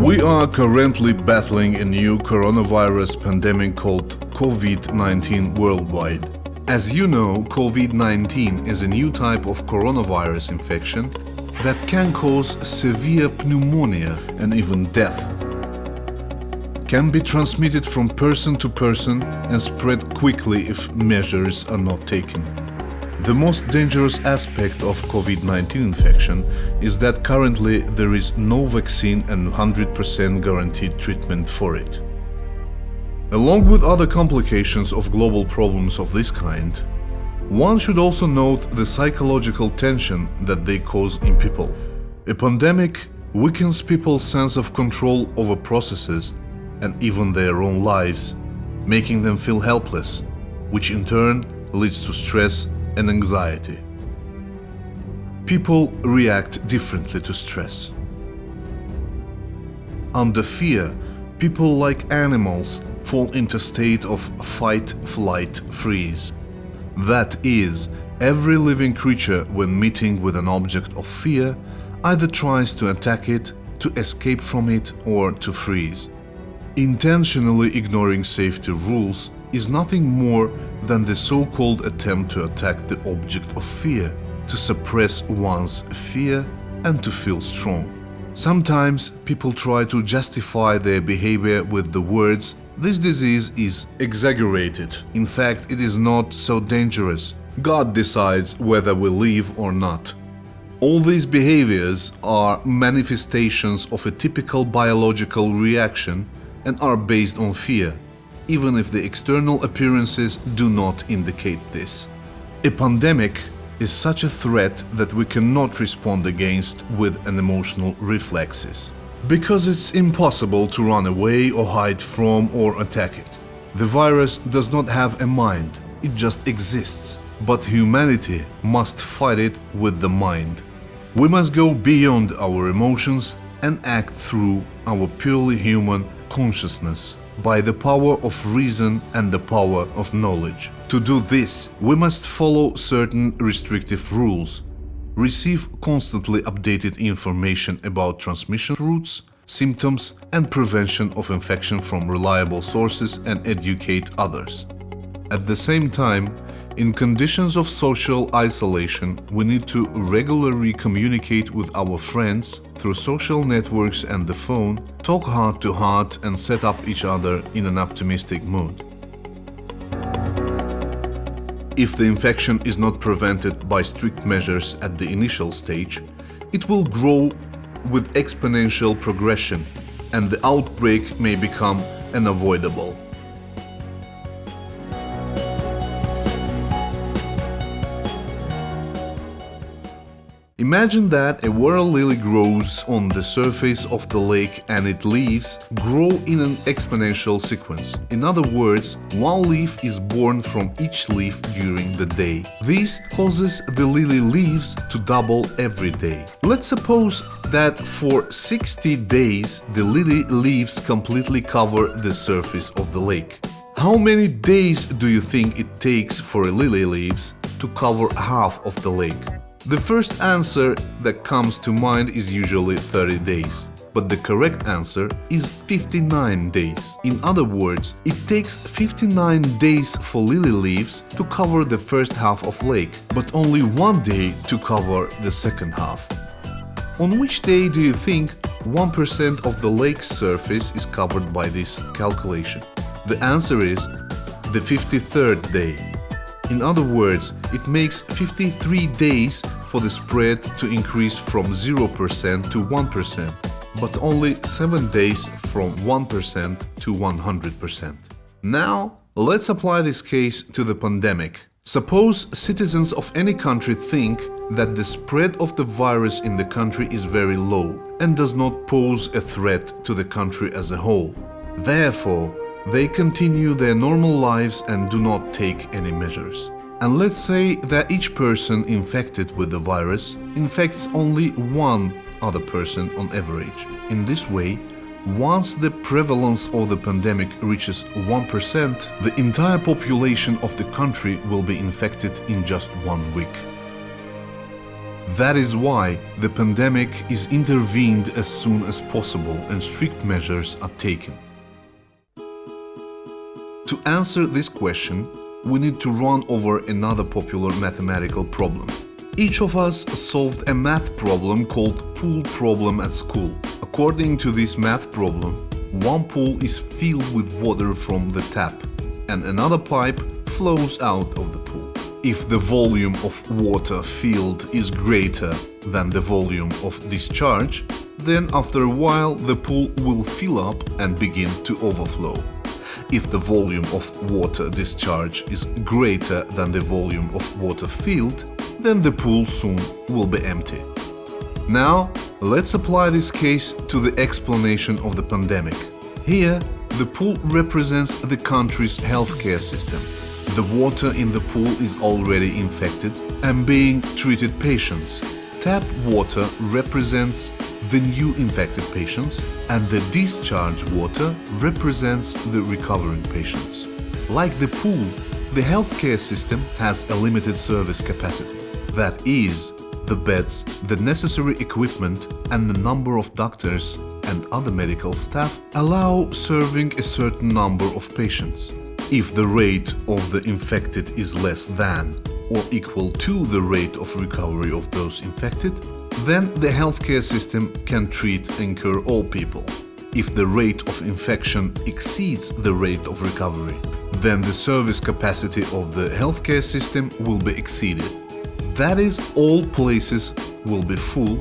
We are currently battling a new coronavirus pandemic called COVID-19 worldwide. As you know, COVID-19 is a new type of coronavirus infection that can cause severe pneumonia and even death. Can be transmitted from person to person and spread quickly if measures are not taken. The most dangerous aspect of COVID-19 infection is that currently there is no vaccine and 100% guaranteed treatment for it. Along with other complications of global problems of this kind, one should also note the psychological tension that they cause in people. A pandemic weakens people's sense of control over processes and even their own lives, making them feel helpless, which in turn leads to stress and anxiety. People react differently to stress. Under fear, people, like animals, fall into a state of fight, flight, freeze. That is, every living creature, when meeting with an object of fear, either tries to attack it, to escape from it, or to freeze. Intentionally ignoring safety rules is nothing more than the so-called attempt to attack the object of fear, to suppress one's fear and to feel strong. Sometimes people try to justify their behavior with the words, "This disease is exaggerated. In fact, it is not so dangerous. God decides whether we live or not." All these behaviors are manifestations of a typical biological reaction and are based on fear, even if the external appearances do not indicate this. A pandemic is such a threat that we cannot respond against with an emotional reflexes, because it's impossible to run away or hide from or attack it. The virus does not have a mind, it just exists, but humanity must fight it with the mind. We must go beyond our emotions and act through our purely human consciousness, by the power of reason and the power of knowledge. To do this, we must follow certain restrictive rules, receive constantly updated information about transmission routes, symptoms, and prevention of infection from reliable sources, and educate others. At the same time, in conditions of social isolation, we need to regularly communicate with our friends through social networks and the phone, talk heart to heart, and set up each other in an optimistic mood. If the infection is not prevented by strict measures at the initial stage, it will grow with exponential progression, and the outbreak may become unavoidable. Imagine that a water lily grows on the surface of the lake and its leaves grow in an exponential sequence. In other words, one leaf is born from each leaf during the day. This causes the lily leaves to double every day. Let's suppose that for 60 days the lily leaves completely cover the surface of the lake. How many days do you think it takes for a lily leaves to cover half of the lake? The first answer that comes to mind is usually 30 days, but the correct answer is 59 days. In other words, it takes 59 days for lily leaves to cover the first half of lake, but only 1 day to cover the second half. On which day do you think 1% of the lake's surface is covered by this calculation? The answer is the 53rd day. In other words, it makes 53 days for the spread to increase from 0% to 1%, but only 7 days from 1% to 100%. Now, let's apply this case to the pandemic. Suppose citizens of any country think that the spread of the virus in the country is very low and does not pose a threat to the country as a whole. Therefore, they continue their normal lives and do not take any measures. And let's say that each person infected with the virus infects only one other person on average. In this way, once the prevalence of the pandemic reaches 1%, the entire population of the country will be infected in just 1 week. That is why the pandemic is intervened as soon as possible and strict measures are taken. To answer this question, we need to run over another popular mathematical problem. Each of us solved a math problem called pool problem at school. According to this math problem, one pool is filled with water from the tap, and another pipe flows out of the pool. If the volume of water filled is greater than the volume of discharge, then after a while the pool will fill up and begin to overflow. If the volume of water discharge is greater than the volume of water filled, then the pool soon will be empty. Now, let's apply this case to the explanation of the pandemic. Here, the pool represents the country's healthcare system. The water in the pool is already infected and being treated patients. Tap water represents the new infected patients, and the discharge water represents the recovering patients. Like the pool, the healthcare system has a limited service capacity. That is, the beds, the necessary equipment, and the number of doctors and other medical staff allow serving a certain number of patients. If the rate of the infected is less than or equal to the rate of recovery of those infected, then the healthcare system can treat and cure all people. If the rate of infection exceeds the rate of recovery, then the service capacity of the healthcare system will be exceeded. That is, all places will be full,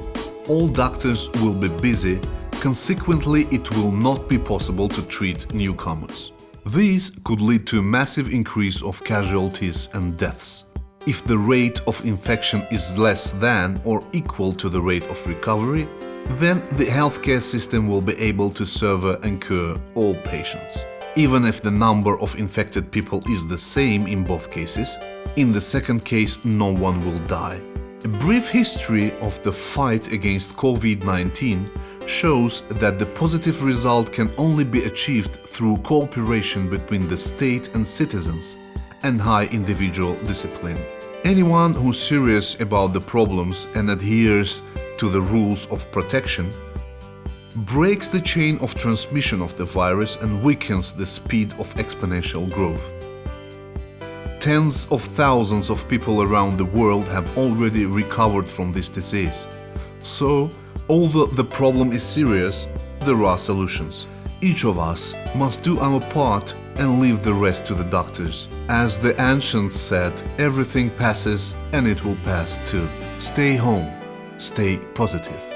all doctors will be busy, consequently it will not be possible to treat newcomers. This could lead to a massive increase of casualties and deaths. If the rate of infection is less than or equal to the rate of recovery, then the healthcare system will be able to serve and cure all patients. Even if the number of infected people is the same in both cases, in the second case no one will die. A brief history of the fight against COVID-19 shows that the positive result can only be achieved through cooperation between the state and citizens and high individual discipline. Anyone who's serious about the problems and adheres to the rules of protection breaks the chain of transmission of the virus and weakens the speed of exponential growth. Tens of thousands of people around the world have already recovered from this disease. So, although the problem is serious, there are solutions. Each of us must do our part and leave the rest to the doctors. As the ancients said, everything passes and it will pass too. Stay home, stay positive.